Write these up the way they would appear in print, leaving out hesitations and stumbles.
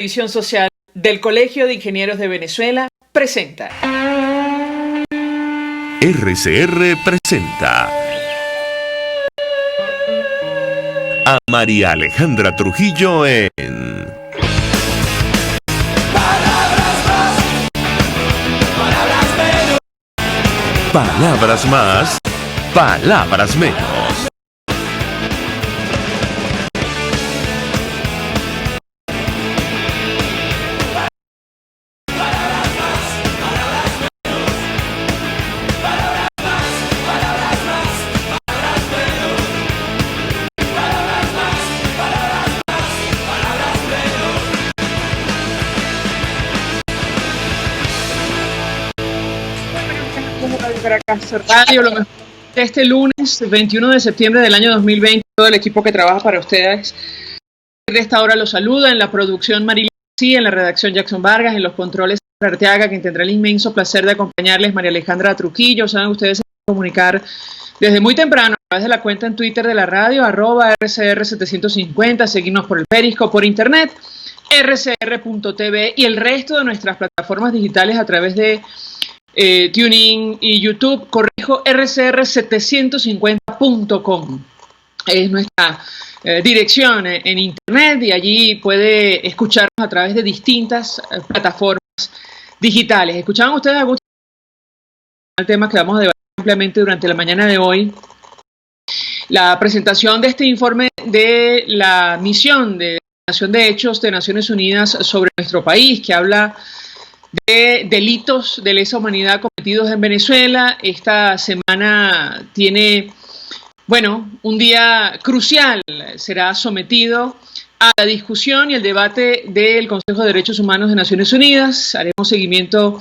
División Social del Colegio de Ingenieros de Venezuela presenta. RCR presenta a María Alejandra Trujillo en Palabras más, palabras menos. Caracas Radio, lo mejor de este lunes 21 de septiembre del año 2020. Todo el equipo que trabaja para ustedes de esta hora los saluda. En la producción Marilia García, en la redacción Jackson Vargas, en los controles Arteaga, quien tendrá el inmenso placer de acompañarles, María Alejandra Trujillo. Saben ustedes, se pueden comunicar desde muy temprano a través de la cuenta en Twitter de la radio, @RCR750, seguirnos por el Periscope, por internet, rcr.tv y el resto de nuestras plataformas digitales a través de TuneIn y YouTube, rcr750.com es nuestra dirección en internet, y allí puede escucharnos a través de distintas plataformas digitales. ¿Escuchaban ustedes algún tema que vamos a debatir ampliamente durante la mañana de hoy? La presentación de este informe de la misión de Nación de Hechos de Naciones Unidas sobre nuestro país, que habla de delitos de lesa humanidad cometidos en Venezuela. Esta semana tiene, un día crucial. Será sometido a la discusión y el debate del Consejo de Derechos Humanos de Naciones Unidas. Haremos seguimiento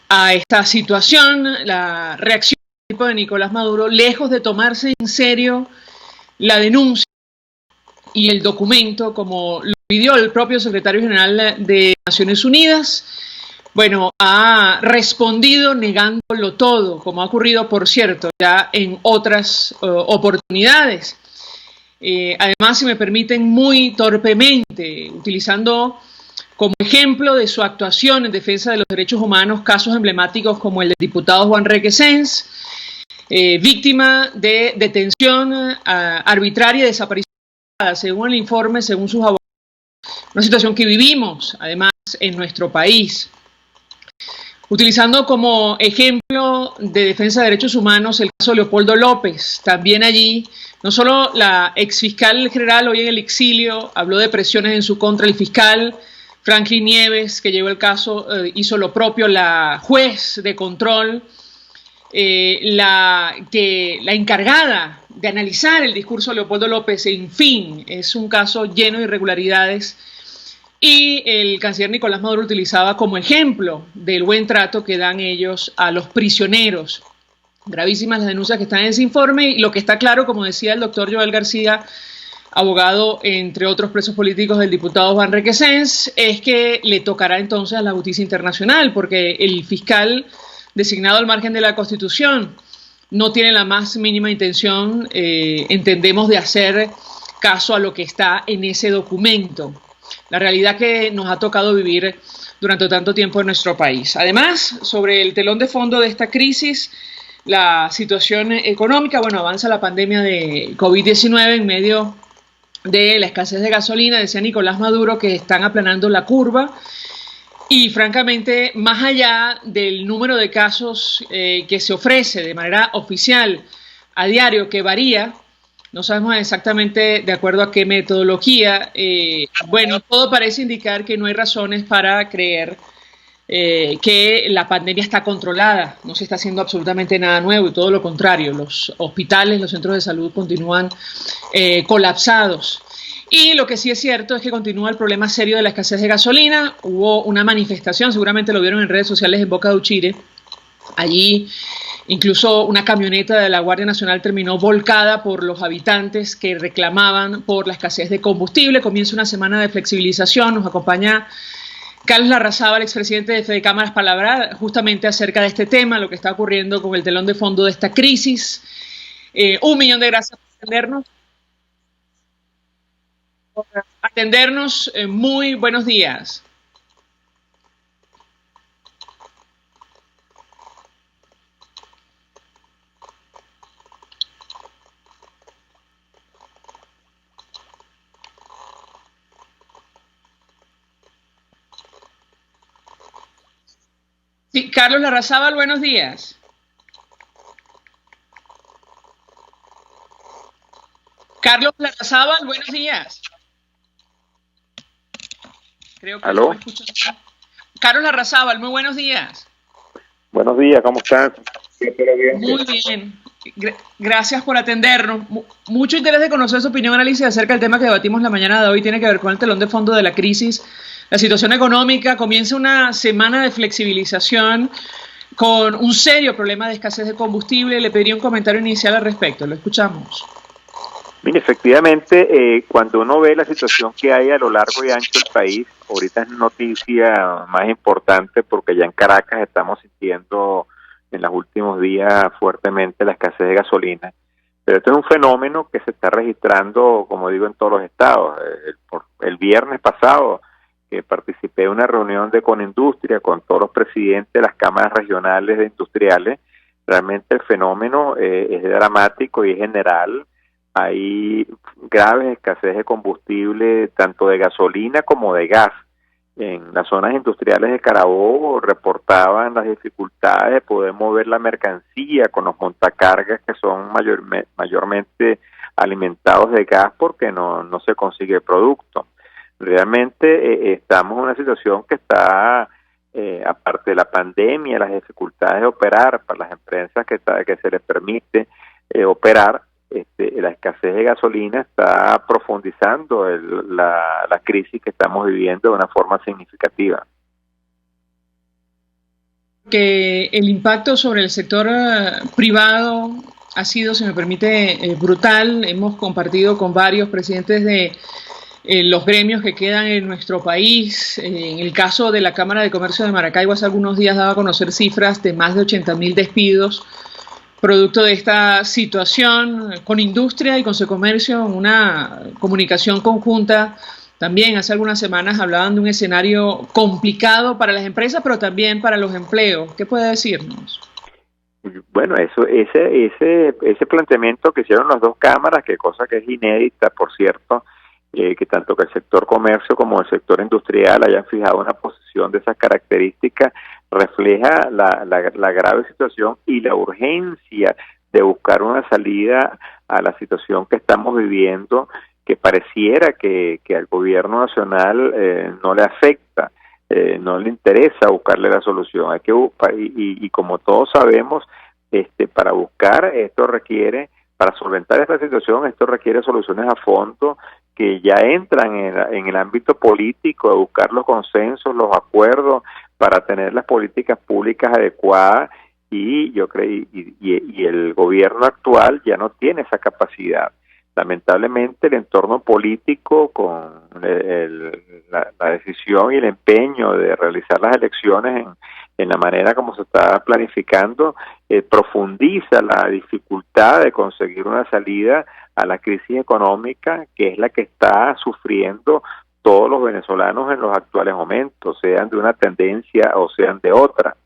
a esta situación. La reacción del equipo de Nicolás Maduro, lejos de tomarse en serio la denuncia y el documento, como lo pidió el propio secretario general de Naciones Unidas, ha respondido negándolo todo, como ha ocurrido, por cierto, ya en otras oportunidades. Además, si me permiten, muy torpemente, utilizando como ejemplo de su actuación en defensa de los derechos humanos casos emblemáticos como el del diputado Juan Requesens, víctima de detención arbitraria y desaparición, según el informe, según sus abogados, una situación que vivimos, además, en nuestro país. Utilizando como ejemplo de defensa de derechos humanos el caso de Leopoldo López. También allí, no solo la exfiscal general, hoy en el exilio, habló de presiones en su contra, el fiscal Franklin Nieves, que llevó el caso, hizo lo propio, la juez de control, la encargada de analizar el discurso de Leopoldo López. En fin, es un caso lleno de irregularidades. Y el canciller Nicolás Maduro utilizaba como ejemplo del buen trato que dan ellos a los prisioneros. Gravísimas las denuncias que están en ese informe, y lo que está claro, como decía el doctor Joel García, abogado, entre otros presos políticos, del diputado Juan Requesens, es que le tocará entonces a la justicia internacional, porque el fiscal designado al margen de la Constitución no tiene la más mínima intención, entendemos, de hacer caso a lo que está en ese documento. La realidad que nos ha tocado vivir durante tanto tiempo en nuestro país. Además, sobre el telón de fondo de esta crisis, la situación económica, avanza la pandemia de COVID-19 en medio de la escasez de gasolina. Decía Nicolás Maduro que están aplanando la curva, y francamente, más allá del número de casos que se ofrece de manera oficial a diario, que varía, no sabemos exactamente de acuerdo a qué metodología, todo parece indicar que no hay razones para creer que la pandemia está controlada. No se está haciendo absolutamente nada nuevo, y todo lo contrario, los hospitales, los centros de salud continúan colapsados. Y lo que sí es cierto es que continúa el problema serio de la escasez de gasolina. Hubo una manifestación, seguramente lo vieron en redes sociales, en Boca de Uchire. Allí incluso una camioneta de la Guardia Nacional terminó volcada por los habitantes que reclamaban por la escasez de combustible. Comienza una semana de flexibilización. Nos acompaña Carlos Larrazábal, expresidente de Fede Cámaras, para hablar justamente acerca de este tema, lo que está ocurriendo con el telón de fondo de esta crisis. 1 millón de gracias por atendernos. por atendernos. Muy buenos días. Sí, Carlos Larrazábal, buenos días. Carlos Larrazábal, buenos días. Creo que ¿Aló? no me escuchan. Carlos Larrazábal, muy buenos días. Buenos días, ¿cómo están? Muy bien. Gracias por atendernos. Mucho interés de conocer su opinión, análisis acerca del tema que debatimos la mañana de hoy. Tiene que ver con el telón de fondo de la crisis, la situación económica. Comienza una semana de flexibilización con un serio problema de escasez de combustible. Le pediría un comentario inicial al respecto. Lo escuchamos. Mire, efectivamente, cuando uno ve la situación que hay a lo largo y ancho del país, ahorita es noticia más importante porque ya en Caracas estamos sintiendo en los últimos días fuertemente la escasez de gasolina. Pero este es un fenómeno que se está registrando, como digo, en todos los estados. El viernes pasado que participé en una reunión de Conindustria con todos los presidentes de las cámaras regionales de industriales, realmente el fenómeno es dramático y es general. Hay graves escasez de combustible, tanto de gasolina como de gas. En las zonas industriales de Carabobo reportaban las dificultades de poder mover la mercancía con los montacargas que son mayormente alimentados de gas porque no se consigue producto. Realmente estamos en una situación que está, aparte de la pandemia, las dificultades de operar para las empresas que se les permite operar. La escasez de gasolina está profundizando la crisis que estamos viviendo de una forma significativa. Que el impacto sobre el sector privado ha sido, si me permite, brutal. Hemos compartido con varios presidentes de los gremios que quedan en nuestro país. En el caso de la Cámara de Comercio de Maracaibo, hace algunos días daba a conocer cifras de más de 80.000 despidos producto de esta situación. Con Industria y con Secomercio, una comunicación conjunta, también hace algunas semanas hablaban de un escenario complicado para las empresas, pero también para los empleos. ¿Qué puede decirnos? Bueno, ese planteamiento que hicieron las dos cámaras, que cosa que es inédita, por cierto, que tanto que el sector comercio como el sector industrial hayan fijado una posición de esas características, refleja la grave situación y la urgencia de buscar una salida a la situación que estamos viviendo, que pareciera que al gobierno nacional no le afecta, no le interesa buscarle la solución. Hay que y como todos sabemos, para buscar esto requiere, para solventar esta situación, esto requiere soluciones a fondo que ya entran en el ámbito político, de buscar los consensos, los acuerdos para tener las políticas públicas adecuadas, y yo creo y el gobierno actual ya no tiene esa capacidad. Lamentablemente el entorno político, con la decisión y el empeño de realizar las elecciones en la manera como se está planificando, profundiza la dificultad de conseguir una salida a la crisis económica, que es la que está sufriendo todos los venezolanos en los actuales momentos, sean de una tendencia o sean de otra.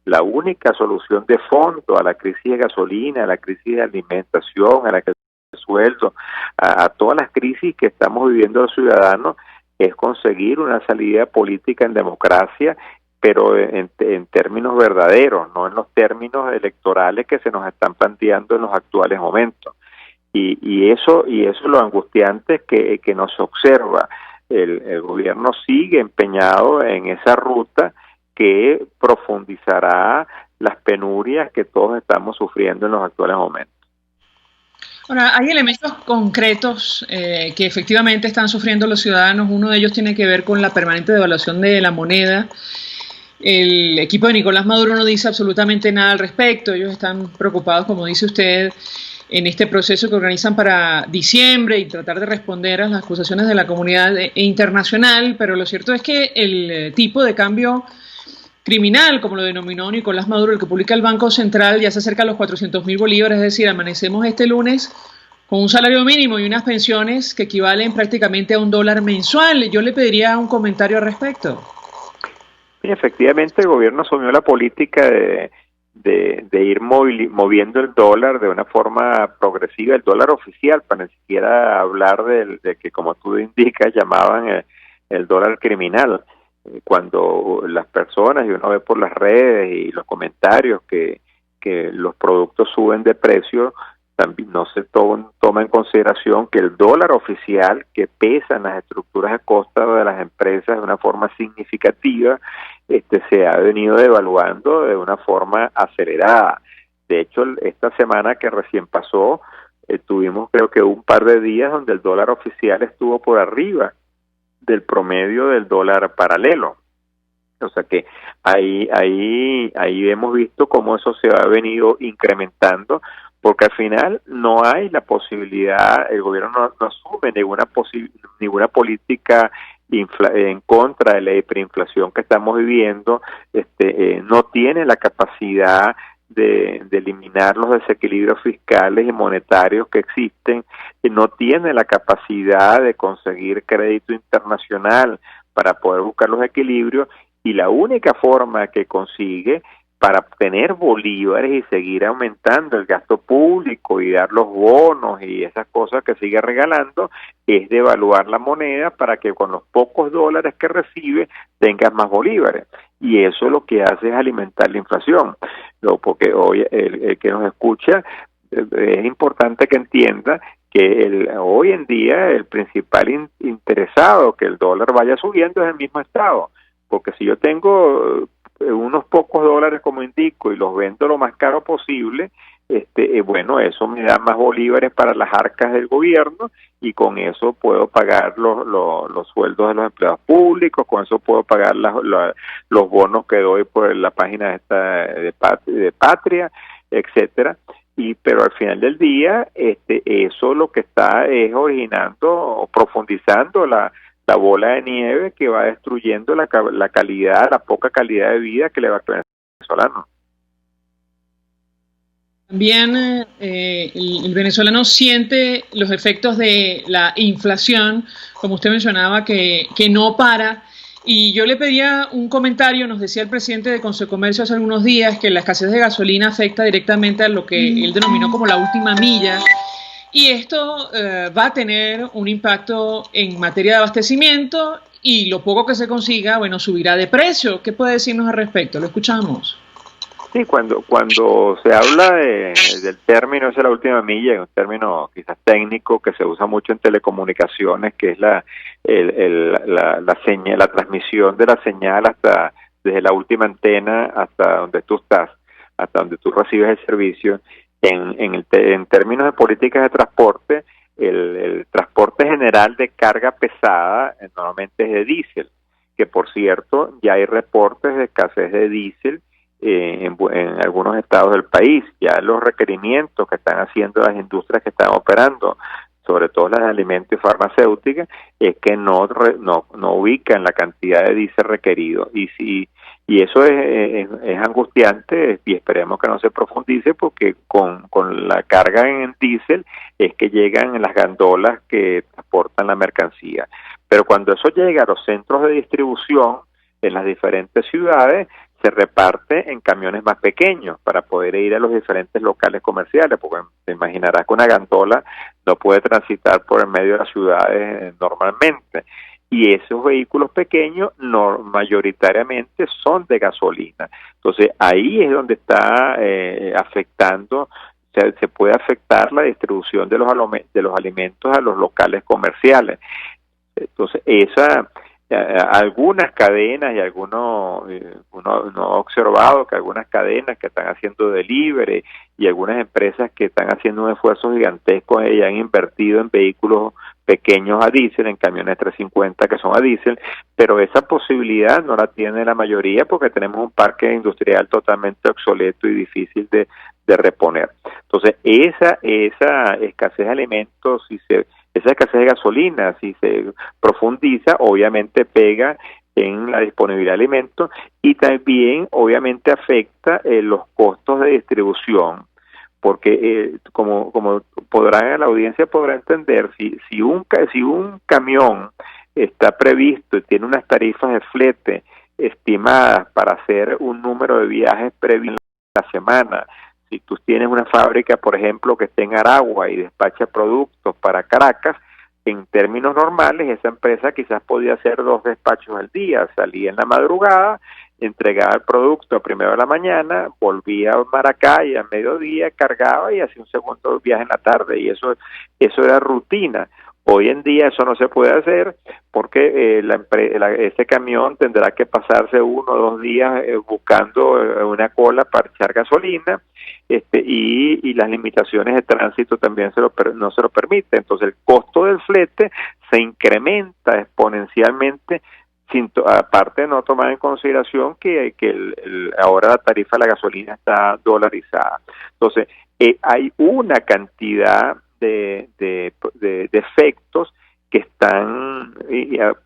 La única solución de fondo a la crisis de gasolina, a la crisis de alimentación, a la crisis de sueldo, a todas las crisis que estamos viviendo los ciudadanos, es conseguir una salida política en democracia, pero en términos verdaderos, no en los términos electorales que se nos están planteando en los actuales momentos. Y eso es lo angustiante que nos observa. El gobierno sigue empeñado en esa ruta que profundizará las penurias que todos estamos sufriendo en los actuales momentos. Ahora, hay elementos concretos que efectivamente están sufriendo los ciudadanos. Uno de ellos tiene que ver con la permanente devaluación de la moneda. El equipo de Nicolás Maduro no dice absolutamente nada al respecto. Ellos están preocupados, como dice usted, en este proceso que organizan para diciembre y tratar de responder a las acusaciones de la comunidad internacional, pero lo cierto es que el tipo de cambio criminal, como lo denominó Nicolás Maduro, el que publica el Banco Central, ya se acerca a los 400.000 bolívares, es decir, amanecemos este lunes con un salario mínimo y unas pensiones que equivalen prácticamente a $1 mensual. Yo le pediría un comentario al respecto. Y efectivamente el gobierno asumió la política de ir moviendo el dólar de una forma progresiva, el dólar oficial, para ni siquiera hablar de que, como tú indicas, llamaban el dólar criminal. Cuando las personas, y uno ve por las redes y los comentarios que los productos suben de precio, también no se toma en consideración que el dólar oficial, que pesa en las estructuras de costo de las empresas de una forma significativa, se ha venido devaluando de una forma acelerada. De hecho, esta semana que recién pasó, tuvimos creo que un par de días donde el dólar oficial estuvo por arriba del promedio del dólar paralelo. O sea que ahí hemos visto cómo eso se ha venido incrementando, porque al final no hay la posibilidad, el gobierno no asume ninguna política en contra de la hiperinflación que estamos viviendo, no tiene la capacidad de eliminar los desequilibrios fiscales y monetarios que existen, no tiene la capacidad de conseguir crédito internacional para poder buscar los equilibrios, y la única forma que consigue para obtener bolívares y seguir aumentando el gasto público y dar los bonos y esas cosas que sigue regalando es devaluar la moneda para que con los pocos dólares que recibe tengas más bolívares, y eso lo que hace es alimentar la inflación. Porque hoy el que nos escucha, es importante que entienda que hoy en día el principal interesado que el dólar vaya subiendo es el mismo Estado, porque si yo tengo unos pocos dólares, como indico, y los vendo lo más caro posible, bueno, eso me da más bolívares para las arcas del gobierno, y con eso puedo pagar los sueldos de los empleados públicos, con eso puedo pagar los bonos que doy por la página esta de Patria, etcétera. Pero al final del día, eso lo que está es originando o profundizando la bola de nieve que va destruyendo la poca calidad de vida que le va a quedar al venezolano. También el venezolano siente los efectos de la inflación, como usted mencionaba, que no para. Y yo le pedía un comentario. Nos decía el presidente de Consecomercio hace algunos días que la escasez de gasolina afecta directamente a lo que él denominó como la última milla. Y esto va a tener un impacto en materia de abastecimiento, y lo poco que se consiga, bueno, subirá de precio. ¿Qué puede decirnos al respecto? Lo escuchamos. Sí, cuando se habla del término, esa es la última milla, es un término quizás técnico que se usa mucho en telecomunicaciones, que es la transmisión de la señal desde la última antena hasta donde tú estás, hasta donde tú recibes el servicio. En términos de políticas de transporte, el transporte general de carga pesada normalmente es de diésel, que por cierto ya hay reportes de escasez de diésel en algunos estados del país. Ya los requerimientos que están haciendo las industrias que están operando, sobre todo las de alimentos y farmacéuticas, es que no ubican la cantidad de diésel requerido, y eso es angustiante, y esperemos que no se profundice, porque con la carga en diésel es que llegan las gandolas que transportan la mercancía. Pero cuando eso llega a los centros de distribución en las diferentes ciudades, se reparte en camiones más pequeños para poder ir a los diferentes locales comerciales, porque te imaginarás que una gandola no puede transitar por el medio de las ciudades normalmente, y esos vehículos pequeños mayoritariamente son de gasolina. Entonces ahí es donde está afectando, se puede afectar la distribución de los alimentos a los locales comerciales. Entonces algunas cadenas, y uno ha observado que algunas cadenas que están haciendo delivery y algunas empresas que están haciendo un esfuerzo gigantesco y han invertido en vehículos pequeños a diésel, en camiones 350 que son a diésel, pero esa posibilidad no la tiene la mayoría, porque tenemos un parque industrial totalmente obsoleto y difícil de reponer. Entonces esa escasez de alimentos, esa escasez de gasolina, si se profundiza, obviamente pega en la disponibilidad de alimentos, y también obviamente afecta los costos de distribución, porque como la audiencia podrá entender, si un camión está previsto y tiene unas tarifas de flete estimadas para hacer un número de viajes previos en la semana, si tú tienes una fábrica, por ejemplo, que esté en Aragua y despacha productos para Caracas, en términos normales esa empresa quizás podía hacer 2 despachos al día, salía en la madrugada, entregaba el producto a primera de la mañana, volvía a Maracay a mediodía, cargaba y hacía un segundo viaje en la tarde, y eso era rutina. Hoy en día eso no se puede hacer porque ese camión tendrá que pasarse 1 o 2 días buscando una cola para echar gasolina, y las limitaciones de tránsito también no se lo permiten. Entonces el costo del flete se incrementa exponencialmente, aparte de no tomar en consideración que ahora la tarifa de la gasolina está dolarizada. Entonces hay una cantidad de efectos que están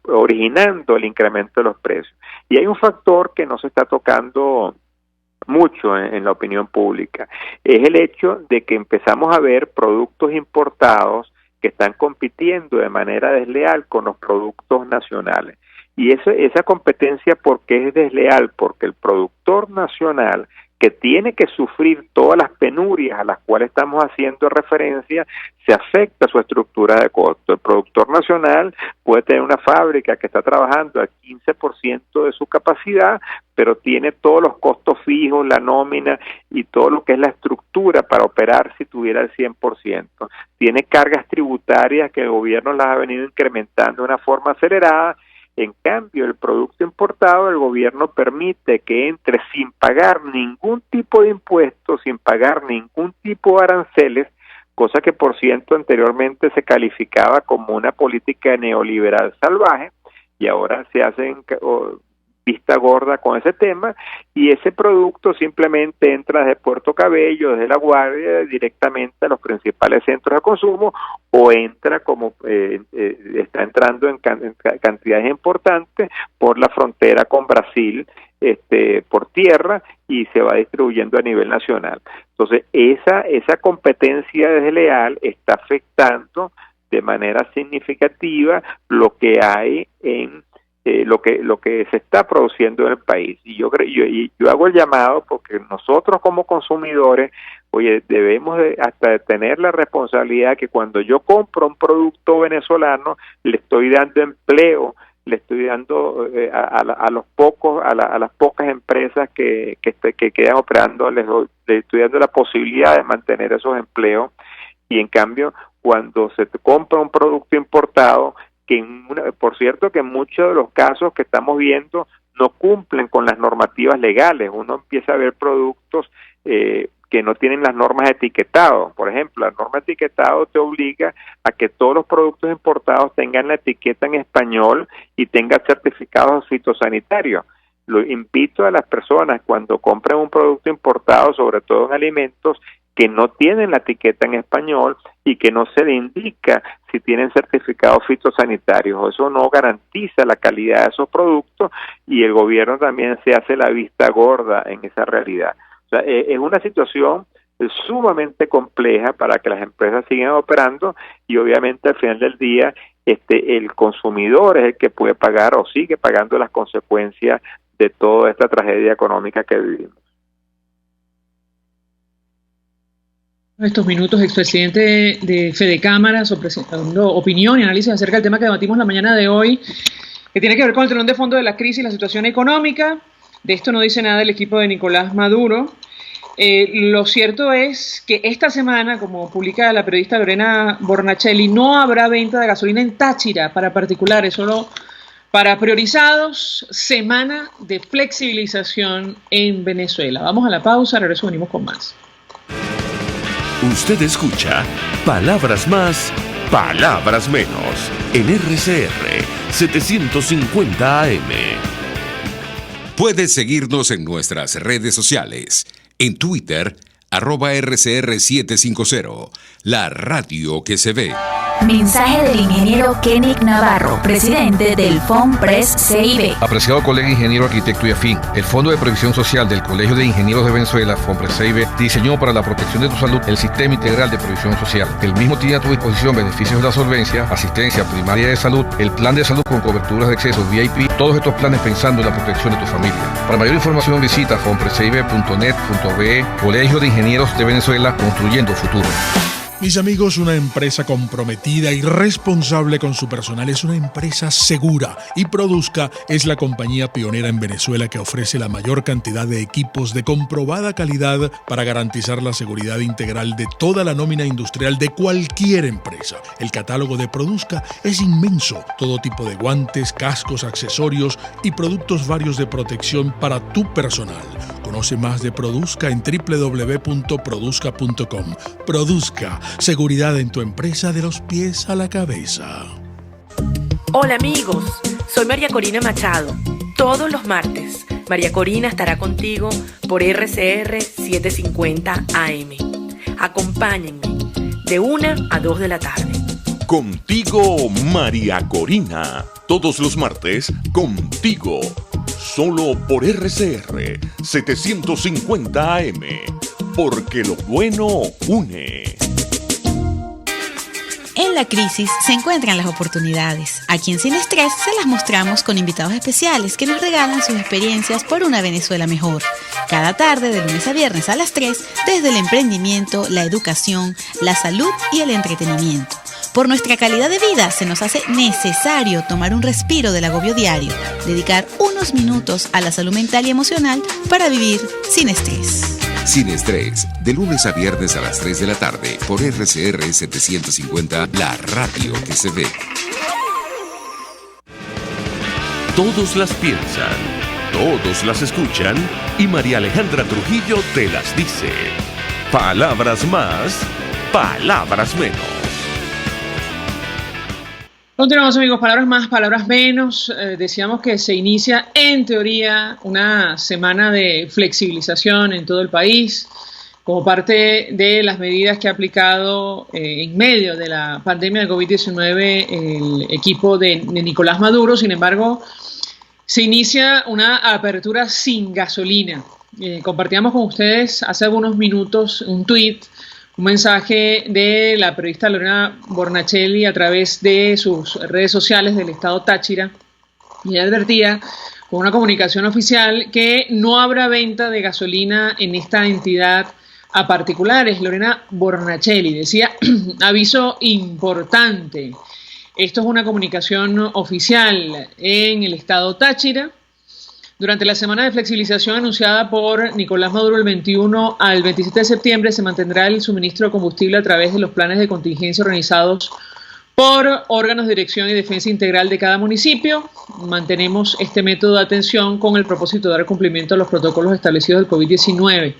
originando el incremento de los precios. Y hay un factor que no se está tocando mucho en la opinión pública, es el hecho de que empezamos a ver productos importados que están compitiendo de manera desleal con los productos nacionales. Y esa competencia, ¿por qué es desleal? Porque el productor nacional, que tiene que sufrir todas las penurias a las cuales estamos haciendo referencia, se afecta a su estructura de costo. El productor nacional puede tener una fábrica que está trabajando al 15% de su capacidad, pero tiene todos los costos fijos, la nómina y todo lo que es la estructura para operar si tuviera el 100%. Tiene cargas tributarias que el gobierno las ha venido incrementando de una forma acelerada. En cambio, el producto importado, el gobierno permite que entre sin pagar ningún tipo de impuestos, sin pagar ningún tipo de aranceles, cosa que por cierto anteriormente se calificaba como una política neoliberal salvaje, y ahora se hacen vista gorda con ese tema, y ese producto simplemente entra desde Puerto Cabello, desde La Guardia, directamente a los principales centros de consumo, o entra como está entrando en cantidades importantes por la frontera con Brasil, por tierra, y se va distribuyendo a nivel nacional. Entonces esa competencia desleal está afectando de manera significativa lo que hay en lo que se está produciendo en el país. Y yo hago el llamado porque nosotros como consumidores, debemos hasta de tener la responsabilidad que cuando yo compro un producto venezolano, le estoy dando empleo, le estoy dando a las pocas empresas que quedan operando, les estoy dando la posibilidad de mantener esos empleos. Y en cambio, cuando se compra un producto importado, por cierto que en muchos de los casos que estamos viendo no cumplen con las normativas legales. Uno empieza a ver productos que no tienen las normas de etiquetado. Por ejemplo, la norma de etiquetado te obliga a que todos los productos importados tengan la etiqueta en español y tengan certificados fitosanitarios. Lo invito a las personas cuando compren un producto importado, sobre todo en alimentos, que no tienen la etiqueta en español y que no se le indica si tienen certificados fitosanitarios. Eso no garantiza la calidad de esos productos, y el gobierno también se hace la vista gorda en esa realidad. O sea, es una situación sumamente compleja para que las empresas sigan operando, y obviamente al final del día el consumidor es el que puede pagar o sigue pagando las consecuencias de toda esta tragedia económica que vivimos. Estos minutos, expresidente de Fedecámaras, presentando opinión y análisis acerca del tema que debatimos la mañana de hoy, que tiene que ver con el telón de fondo de la crisis y la situación económica. De esto no dice nada el equipo de Nicolás Maduro. Lo cierto es que esta semana, como publica la periodista Lorena Bornachelli, no habrá venta de gasolina en Táchira para particulares, solo para priorizados. Semana de flexibilización en Venezuela. Vamos a la pausa, regreso, venimos con más. Usted escucha Palabras Más, Palabras Menos en RCR 750 AM. Puedes seguirnos en nuestras redes sociales. En Twitter, @RCR750, la radio que se ve. Mensaje del ingeniero Kenick Navarro, presidente del FONPRES CIB. Apreciado colega ingeniero, arquitecto y afín, el Fondo de Previsión Social del Colegio de Ingenieros de Venezuela, FONPRES CIB, diseñó para la protección de tu salud el Sistema Integral de Previsión Social. El mismo tiene a tu disposición beneficios de la solvencia, asistencia primaria de salud, el plan de salud con coberturas de acceso VIP, todos estos planes pensando en la protección de tu familia. Para mayor información visita fonprescib.net.be, Colegio de Ingenieros de Venezuela, construyendo futuro. Mis amigos, una empresa comprometida y responsable con su personal es una empresa segura, y Produzca es la compañía pionera en Venezuela que ofrece la mayor cantidad de equipos de comprobada calidad para garantizar la seguridad integral de toda la nómina industrial de cualquier empresa. El catálogo de Produzca es inmenso, todo tipo de guantes, cascos, accesorios y productos varios de protección para tu personal. Conoce más de Produzca en www.produzca.com. Produzca, seguridad en tu empresa de los pies a la cabeza. Hola amigos, soy María Corina Machado. Todos los martes, María Corina estará contigo por RCR 750 AM. Acompáñenme de 1 a 2 de la tarde. Contigo, María Corina. Todos los martes, contigo. Solo por RCR 750 AM. Porque lo bueno une. En la crisis se encuentran las oportunidades. Aquí en Sin Estrés se las mostramos con invitados especiales que nos regalan sus experiencias por una Venezuela mejor. Cada tarde, de lunes a viernes a las 3, desde el emprendimiento, la educación, la salud y el entretenimiento. Por nuestra calidad de vida se nos hace necesario tomar un respiro del agobio diario, dedicar unos minutos a la salud mental y emocional para vivir sin estrés. Sin Estrés, de lunes a viernes a las 3 de la tarde por RCR 750, la radio que se ve. Todos las piensan, todos las escuchan y María Alejandra Trujillo te las dice. Palabras más, palabras menos. Continuamos amigos, palabras más, palabras menos. Decíamos que se inicia en teoría una semana de flexibilización en todo el país como parte de las medidas que ha aplicado en medio de la pandemia de COVID-19 el equipo de Nicolás Maduro. Sin embargo, se inicia una apertura sin gasolina. Compartíamos con ustedes hace algunos minutos un tuit, un mensaje de la periodista Lorena Bornachelli a través de sus redes sociales del estado Táchira, y ella advertía con una comunicación oficial que no habrá venta de gasolina en esta entidad a particulares. Lorena Bornachelli decía, aviso importante, esto es una comunicación oficial en el estado Táchira. Durante la semana de flexibilización anunciada por Nicolás Maduro el 21 al 27 de septiembre se mantendrá el suministro de combustible a través de los planes de contingencia organizados por órganos de dirección y defensa integral de cada municipio. Mantenemos este método de atención con el propósito de dar cumplimiento a los protocolos establecidos del COVID-19.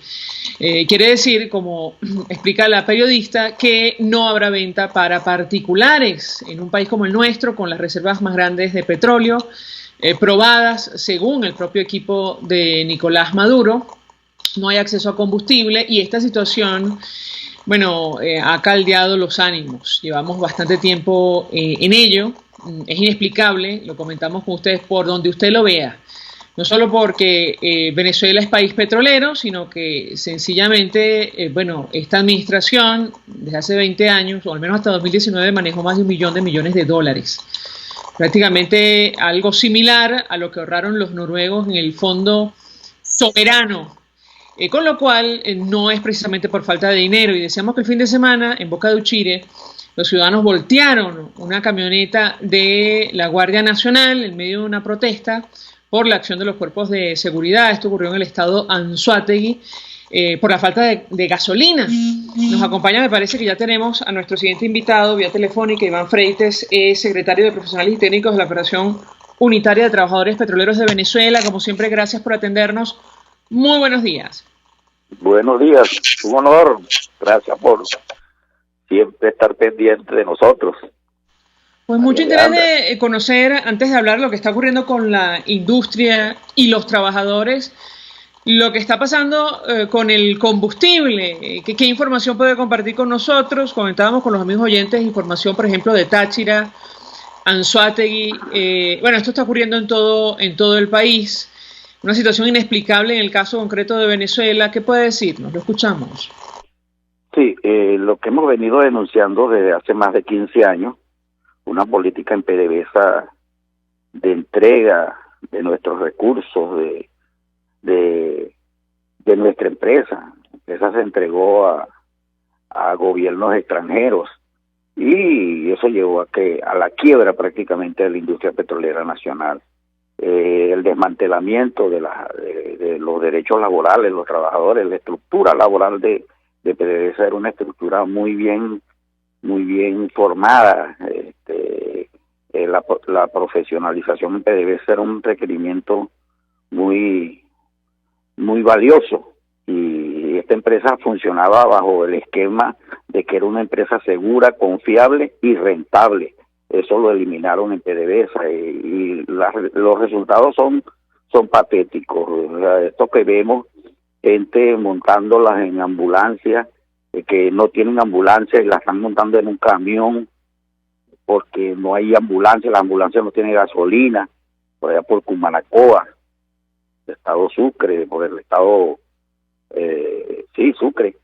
Quiere decir, como explica la periodista, que no habrá venta para particulares en un país como el nuestro, con las reservas más grandes de petróleo, probadas según el propio equipo de Nicolás Maduro. No hay acceso a combustible y esta situación, ha caldeado los ánimos. Llevamos bastante tiempo en ello. Es inexplicable, lo comentamos con ustedes por donde usted lo vea. No solo porque Venezuela es país petrolero, sino que sencillamente, esta administración desde hace 20 años, o al menos hasta 2019, manejó más de $1 millón de dólares. Prácticamente algo similar a lo que ahorraron los noruegos en el fondo soberano, con lo cual no es precisamente por falta de dinero. Y decíamos que el fin de semana en Boca de Uchire los ciudadanos voltearon una camioneta de la Guardia Nacional en medio de una protesta por la acción de los cuerpos de seguridad. Esto ocurrió en el estado Anzoátegui, por la falta de gasolina. Nos acompaña, me parece que ya tenemos a nuestro siguiente invitado vía telefónica, Iván Freites, secretario de Profesionales y Técnicos de la Federación Unitaria de Trabajadores Petroleros de Venezuela. Como siempre, gracias por atendernos. Muy buenos días. Buenos días, un honor. Gracias por siempre estar pendiente de nosotros. Pues mucho interés de conocer, antes de hablar de lo que está ocurriendo con la industria y los trabajadores, lo que está pasando con el combustible. ¿Qué información puede compartir con nosotros? Comentábamos con los amigos oyentes información, por ejemplo, de Táchira, Anzoátegui. Bueno, esto está ocurriendo en todo el país. Una situación inexplicable en el caso concreto de Venezuela. ¿Qué puede decirnos? Lo escuchamos. Sí, lo que hemos venido denunciando desde hace más de 15 años, una política en PDVSA de entrega de nuestros recursos, de nuestra empresa. Esa se entregó a gobiernos extranjeros y eso llevó a la quiebra prácticamente de la industria petrolera nacional. El desmantelamiento de los derechos laborales, los trabajadores, la estructura laboral de PDVSA era una estructura muy bien formada. La profesionalización en PDVSA era un requerimiento muy valioso, y esta empresa funcionaba bajo el esquema de que era una empresa segura, confiable y rentable. Eso lo eliminaron en PDVSA y los resultados son patéticos. O sea, esto que vemos, gente montándolas en ambulancias, que no tienen ambulancia y las están montando en un camión porque no hay ambulancia, la ambulancia no tiene gasolina, por allá por Cumanacoa, el estado Sucre, por el estado, Sucre,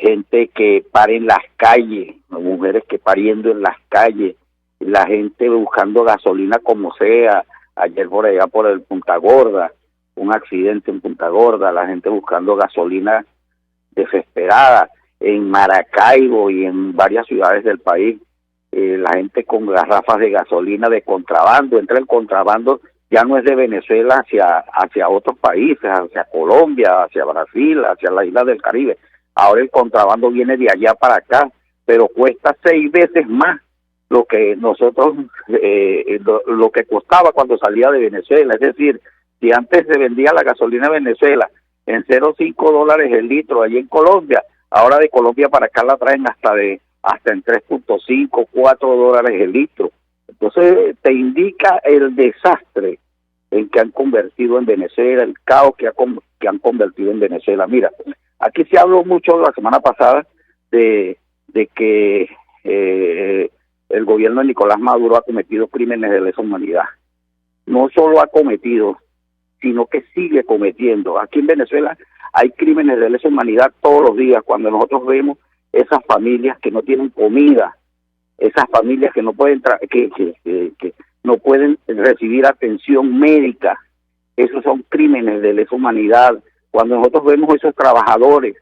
gente que pare en las calles, mujeres que pariendo en las calles, la gente buscando gasolina como sea. Ayer por allá por el Punta Gorda, un accidente en Punta Gorda, la gente buscando gasolina desesperada. En Maracaibo y en varias ciudades del país, la gente con garrafas de gasolina de contrabando. Entra el contrabando, ya no es de Venezuela hacia otros países, hacia Colombia, hacia Brasil, hacia la isla del Caribe. Ahora el contrabando viene de allá para acá, pero cuesta 6 veces más lo que nosotros, lo que costaba cuando salía de Venezuela. Es decir, si antes se vendía la gasolina en Venezuela en $0.5 el litro allí en Colombia, ahora de Colombia para acá la traen hasta en $3.5, $4 el litro. Entonces te indica el desastre en que han convertido en Venezuela, el caos que han convertido en Venezuela. Mira, aquí se habló mucho la semana pasada de que el gobierno de Nicolás Maduro ha cometido crímenes de lesa humanidad. No solo ha cometido, sino que sigue cometiendo. Aquí en Venezuela hay crímenes de lesa humanidad todos los días, cuando nosotros vemos esas familias que no tienen comida, esas familias que no pueden que no pueden recibir atención médica. Esos son crímenes de lesa humanidad. Cuando nosotros vemos esos trabajadores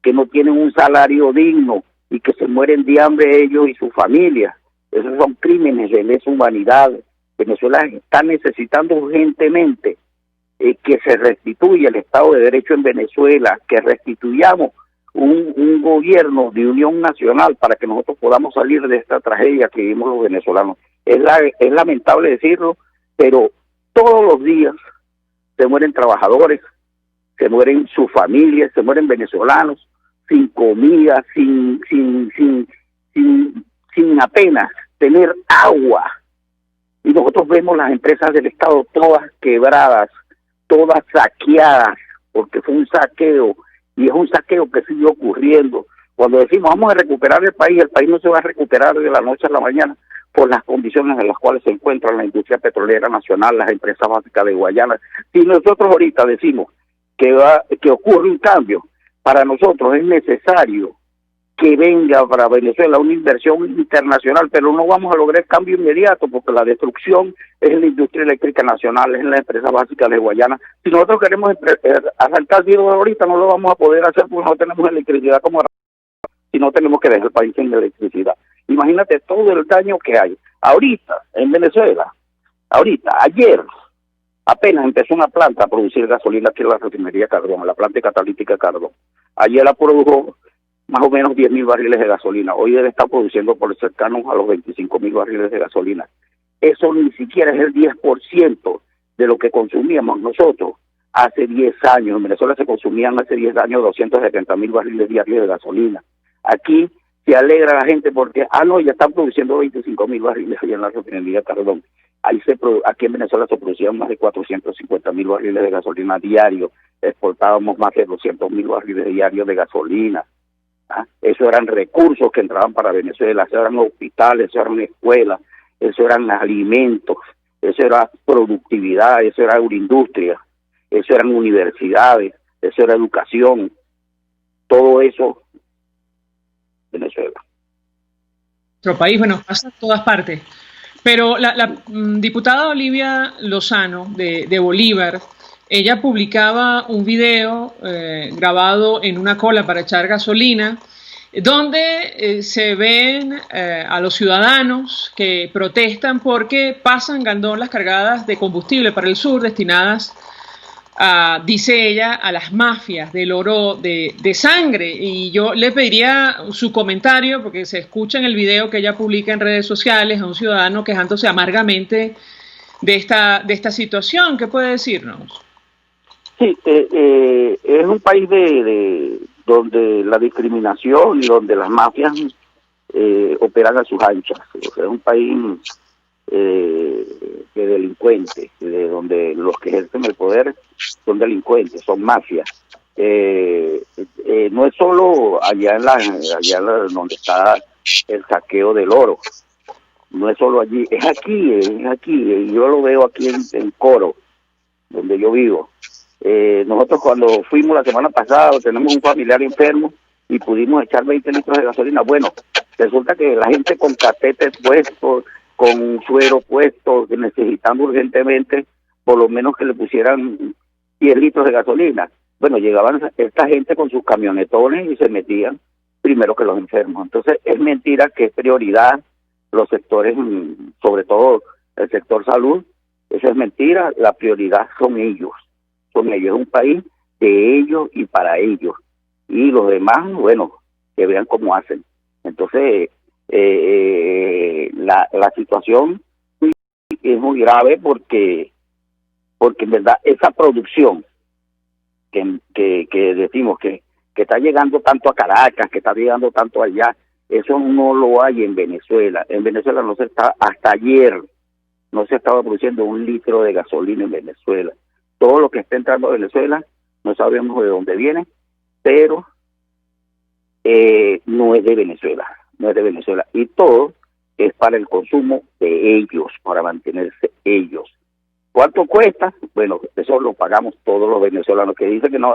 que no tienen un salario digno y que se mueren de hambre ellos y sus familias, esos son crímenes de lesa humanidad. Venezuela está necesitando urgentemente que se restituya el Estado de Derecho en Venezuela, que restituyamos un gobierno de unión nacional para que nosotros podamos salir de esta tragedia que vivimos los venezolanos. Es lamentable decirlo, pero todos los días se mueren trabajadores, se mueren sus familias, se mueren venezolanos sin comida, sin apenas tener agua. Y nosotros vemos las empresas del Estado todas quebradas, todas saqueadas, porque fue un saqueo, y es un saqueo que sigue ocurriendo. Cuando decimos vamos a recuperar el país no se va a recuperar de la noche a la mañana por las condiciones en las cuales se encuentra la industria petrolera nacional, las empresas básicas de Guayana. Si nosotros ahorita decimos que ocurre un cambio, para nosotros es necesario que venga para Venezuela una inversión internacional, pero no vamos a lograr cambio inmediato porque la destrucción es en la industria eléctrica nacional, es en las empresas básicas de Guayana. Si nosotros queremos arrancar el ahorita, no lo vamos a poder hacer porque no tenemos electricidad como si no tenemos que dejar el país sin electricidad. Imagínate todo el daño que hay. Ahorita, en Venezuela, ayer, apenas empezó una planta a producir gasolina aquí en la refinería Cardón, la planta catalítica Cardón. Ayer la produjo más o menos 10.000 barriles de gasolina. Hoy debe estar produciendo por cercanos a los 25.000 barriles de gasolina. Eso ni siquiera es el 10% de lo que consumíamos nosotros hace 10 años. En Venezuela se consumían hace 10 años 270.000 barriles diarios de gasolina. Aquí se alegra la gente porque, ya están produciendo 25.000 barriles allá en la refinería Cardón. aquí en Venezuela se producían más de 450.000 barriles de gasolina diarios, exportábamos más de 200.000 barriles diarios de gasolina. Eso eran recursos que entraban para Venezuela, eso eran hospitales, eso eran escuelas, eso eran alimentos, eso era productividad, eso era agroindustria, eso eran universidades, eso era educación, todo eso Venezuela. Nuestro país, bueno, pasa en todas partes. Pero la diputada Olivia Lozano de Bolívar, ella publicaba un video grabado en una cola para echar gasolina, donde se ven a los ciudadanos que protestan porque pasan gandolas cargadas de combustible para el sur destinadas dice ella, a las mafias del oro de sangre. Y yo le pediría su comentario, porque se escucha en el video que ella publica en redes sociales a un ciudadano quejándose amargamente de esta situación. ¿Qué puede decirnos? Sí, es un país donde la discriminación y donde las mafias operan a sus anchas. O sea, es un país de delincuentes, de donde los que ejercen el poder son delincuentes, son mafias. No es solo allá donde está el saqueo del oro, no es solo allí, es aquí, yo lo veo aquí en Coro, donde yo vivo. Nosotros cuando fuimos la semana pasada, tenemos un familiar enfermo y pudimos echar 20 litros de gasolina. Bueno, resulta que la gente con catéter puestos, con suero puesto, necesitando urgentemente, por lo menos que le pusieran 10 litros de gasolina. Bueno, llegaban esta gente con sus camionetones y se metían primero que los enfermos. Entonces, es mentira que es prioridad los sectores, sobre todo el sector salud. Eso es mentira, la prioridad son ellos. Es un país de ellos y para ellos. Y los demás, bueno, que vean cómo hacen. Entonces, la situación es muy grave porque en verdad esa producción que decimos que está llegando tanto a Caracas, que está llegando tanto allá, eso no lo hay en Venezuela. En Venezuela hasta ayer no se estaba produciendo 1 litro de gasolina en Venezuela. Todo lo que está entrando a Venezuela no sabemos de dónde viene, pero no es de Venezuela, y todo es para el consumo de ellos, para mantenerse ellos. ¿Cuánto cuesta? Bueno, eso lo pagamos todos los venezolanos, que dicen que no,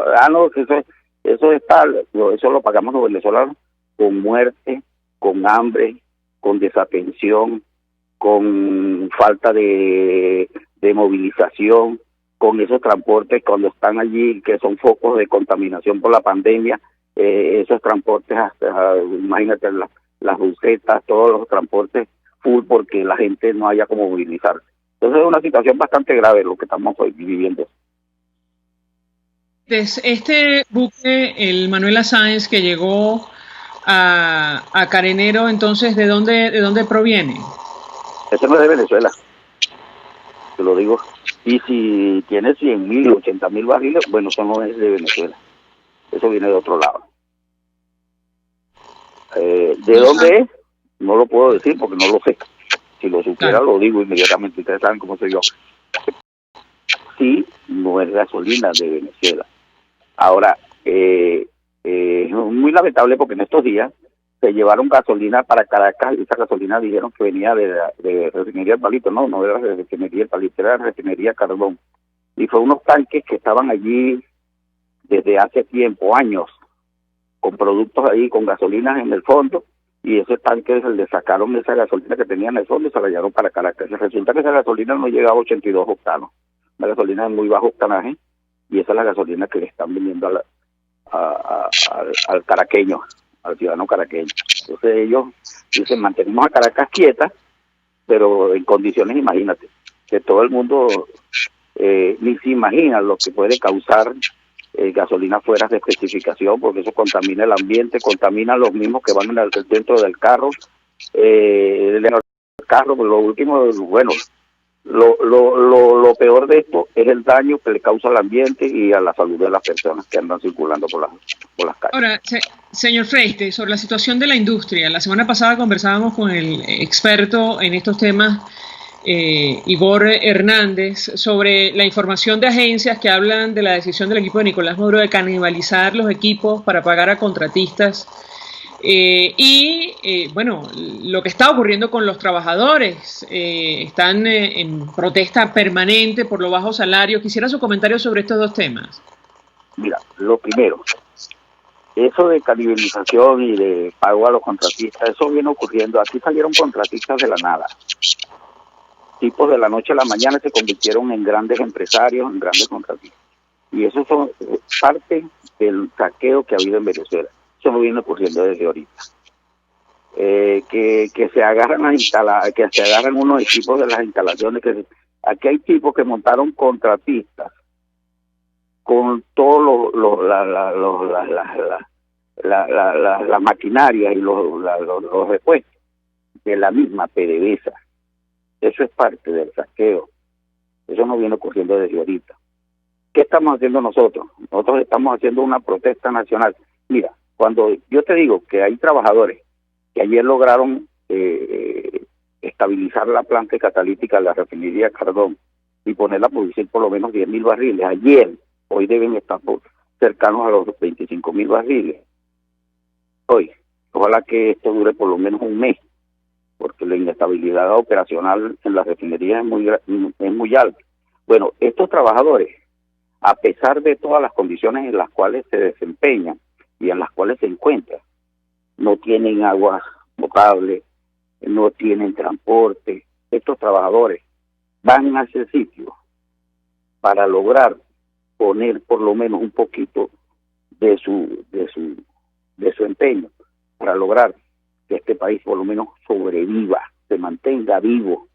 eso lo pagamos los venezolanos con muerte, con hambre, con desatención, con falta de movilización, con esos transportes cuando están allí, que son focos de contaminación por la pandemia, esos transportes, imagínate las busetas, todos los transportes full porque la gente no haya como movilizarse. Entonces es una situación bastante grave lo que estamos hoy viviendo. Este buque, el Manuela Sáenz, que llegó a Carenero, entonces, ¿de dónde proviene? Ese no es de Venezuela, te lo digo. Y si tiene 100.000, 80.000 barriles, bueno, eso no es de Venezuela. Eso viene de otro lado. ¿De dónde es? No lo puedo decir porque no lo sé. Si lo supiera, lo digo inmediatamente. Ustedes saben cómo soy yo. Sí, no es gasolina de Venezuela. Ahora, es muy lamentable porque en estos días se llevaron gasolina para Caracas y esa gasolina dijeron que venía de Refinería El Palito. No era de Refinería El Palito, era de Refinería Cardón. Y fue unos tanques que estaban allí desde hace tiempo, años, con productos ahí, con gasolinas en el fondo, y esos tanques le sacaron esa gasolina que tenían en el fondo y se la llevaron para Caracas. Resulta que esa gasolina no llegaba a 82 octanos, una gasolina de muy bajo octanaje, y esa es la gasolina que le están vendiendo al caraqueño, al ciudadano caraqueño. Entonces ellos dicen, mantenemos a Caracas quieta, pero en condiciones, imagínate, que todo el mundo ni se imagina lo que puede causar gasolina fuera de especificación, porque eso contamina el ambiente, contamina a los mismos que van dentro del carro. Lo último, bueno, lo peor de esto es el daño que le causa al ambiente y a la salud de las personas que andan circulando por las calles. Ahora, señor Freiste, sobre la situación de la industria, la semana pasada conversábamos con el experto en estos temas Igor Hernández, sobre la información de agencias que hablan de la decisión del equipo de Nicolás Maduro de canibalizar los equipos para pagar a contratistas. Bueno, lo que está ocurriendo con los trabajadores, están en protesta permanente por los bajos salarios. Quisiera su comentario sobre estos dos temas. Mira, lo primero, eso de canibalización y de pago a los contratistas, eso viene ocurriendo. Aquí salieron contratistas de la nada. Tipos de la noche a la mañana se convirtieron en grandes empresarios, en grandes contratistas. Y eso son parte del saqueo que ha habido en Venezuela. Eso no viene ocurriendo desde ahorita. Que se agarran unos equipos de las instalaciones. Aquí hay tipos que montaron contratistas con todos la maquinaria y los repuestos de la misma PDVSA. Eso es parte del saqueo. Eso no viene ocurriendo desde ahorita. ¿Qué estamos haciendo nosotros? Nosotros estamos haciendo una protesta nacional. Mira, cuando yo te digo que hay trabajadores que ayer lograron estabilizar la planta catalítica de la refinería Cardón y ponerla a producir por lo menos 10.000 barriles. Ayer, hoy deben estar cercanos a los 25.000 barriles. Hoy, ojalá que esto dure por lo menos un mes, porque la inestabilidad operacional en la refinería es muy alta. Bueno, estos trabajadores, a pesar de todas las condiciones en las cuales se desempeñan y en las cuales se encuentran, no tienen agua potable, no tienen transporte. Estos trabajadores van a ese sitio para lograr poner por lo menos un poquito de su empeño, para lograr que este país por lo menos sobreviva, se mantenga vivo.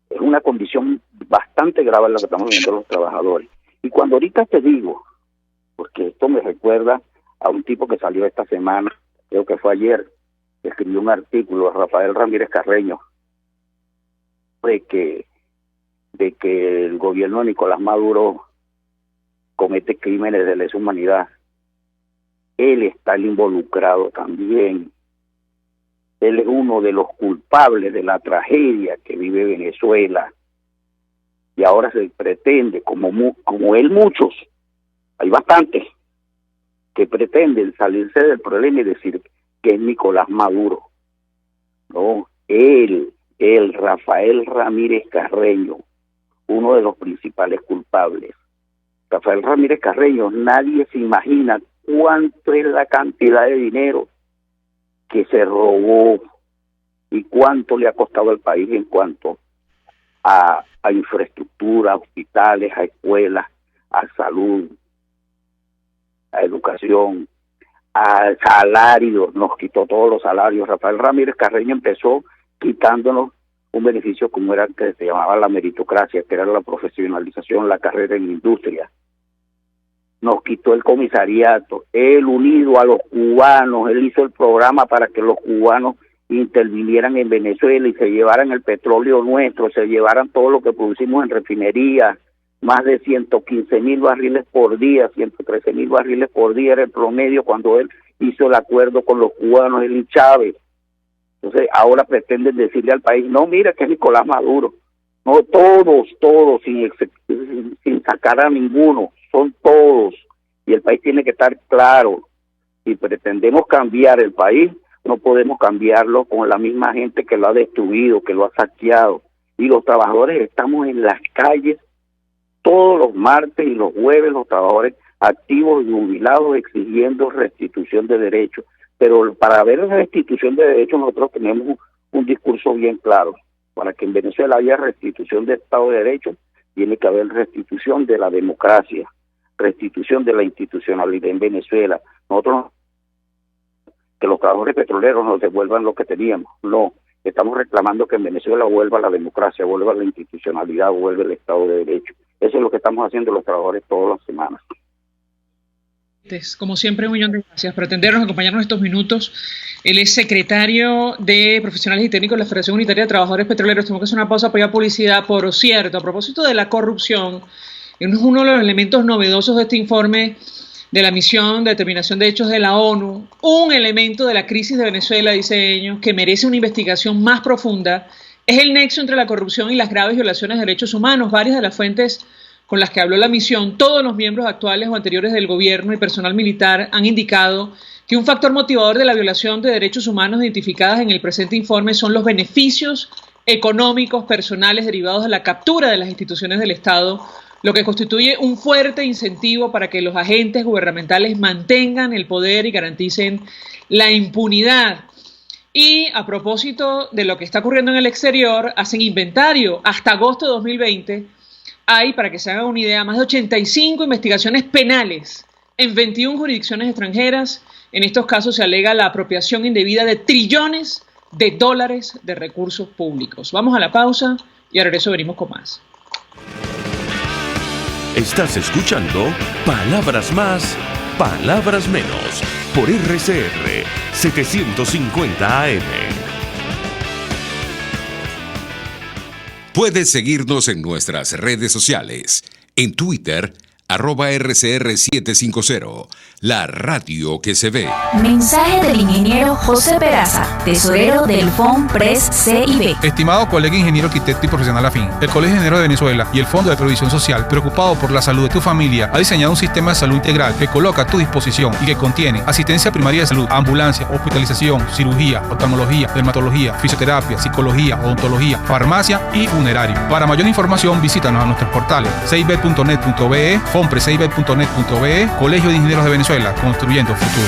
Es una condición bastante grave la que estamos viendo los trabajadores. Y cuando ahorita te digo, porque esto me recuerda a un tipo que salió esta semana, creo que fue ayer, que escribió un artículo, Rafael Ramírez Carreño, de que el gobierno de Nicolás Maduro comete crímenes de lesa humanidad. Él está involucrado también. Él es uno de los culpables de la tragedia que vive Venezuela. Y ahora se pretende, como él muchos, hay bastantes, que pretenden salirse del problema y decir que es Nicolás Maduro. No, él, Rafael Ramírez Carreño, uno de los principales culpables. Rafael Ramírez Carreño, nadie se imagina cuánto es la cantidad de dinero que se robó y cuánto le ha costado al país en cuanto a infraestructura, a hospitales, a escuelas, a salud, a educación, a salarios. Nos quitó todos los salarios. Rafael Ramírez Carreño empezó quitándonos un beneficio como era que se llamaba la meritocracia, que era la profesionalización, la carrera en industria. Nos quitó el comisariato, él unido a los cubanos, él hizo el programa para que los cubanos intervinieran en Venezuela y se llevaran el petróleo nuestro, se llevaran todo lo que producimos en refinería, más de 115.000 barriles por día, 113.000 barriles por día era el promedio cuando él hizo el acuerdo con los cubanos, él y Chávez. Entonces ahora pretenden decirle al país, no, mira que es Nicolás Maduro. No, todos, sin sacar a ninguno, son todos. Y el país tiene que estar claro. Si pretendemos cambiar el país, no podemos cambiarlo con la misma gente que lo ha destruido, que lo ha saqueado. Y los trabajadores estamos en las calles todos los martes y los jueves, los trabajadores activos y jubilados exigiendo restitución de derechos. Pero para ver restitución de derechos nosotros tenemos un discurso bien claro. Para que en Venezuela haya restitución de Estado de Derecho, tiene que haber restitución de la democracia, restitución de la institucionalidad en Venezuela. Nosotros, que los trabajadores petroleros nos devuelvan lo que teníamos. No, estamos reclamando que en Venezuela vuelva la democracia, vuelva la institucionalidad, vuelva el Estado de Derecho. Eso es lo que estamos haciendo los trabajadores todas las semanas. Como siempre, un millón de gracias por atendernos, acompañarnos estos minutos. Él es secretario de Profesionales y Técnicos de la Federación Unitaria de Trabajadores Petroleros. Tenemos que hacer una pausa para ir a publicidad. Por cierto, a propósito de la corrupción, es uno de los elementos novedosos de este informe de la misión de determinación de hechos de la ONU, un elemento de la crisis de Venezuela, dice ellos, que merece una investigación más profunda, es el nexo entre la corrupción y las graves violaciones de derechos humanos. Varias de las fuentes con las que habló la misión, todos los miembros actuales o anteriores del gobierno y personal militar han indicado que un factor motivador de la violación de derechos humanos identificadas en el presente informe son los beneficios económicos personales derivados de la captura de las instituciones del Estado, lo que constituye un fuerte incentivo para que los agentes gubernamentales mantengan el poder y garanticen la impunidad. Y a propósito de lo que está ocurriendo en el exterior, hacen inventario. Hasta agosto de 2020 hay, para que se hagan una idea, más de 85 investigaciones penales en 21 jurisdicciones extranjeras. En estos casos se alega la apropiación indebida de trillones de dólares de recursos públicos. Vamos a la pausa y al regreso venimos con más. Estás escuchando Palabras Más, Palabras Menos, por RCR 750 AM. Puedes seguirnos en nuestras redes sociales. En Twitter, @RCR750, la radio que se ve. Mensaje del ingeniero José Peraza, tesorero del FONPRES CIB. Estimado colega ingeniero arquitecto y profesional afín, el Colegio de Ingenieros de Venezuela y el Fondo de Previsión Social, preocupado por la salud de tu familia, ha diseñado un sistema de salud integral que coloca a tu disposición y que contiene asistencia primaria de salud, ambulancia, hospitalización, cirugía, oftalmología, dermatología, fisioterapia, psicología, odontología, farmacia y funerario. Para mayor información, visítanos a nuestros portales cib.net.be, FONPRESCIB.net.be, Colegio de Ingenieros de Venezuela, construyendo futuro.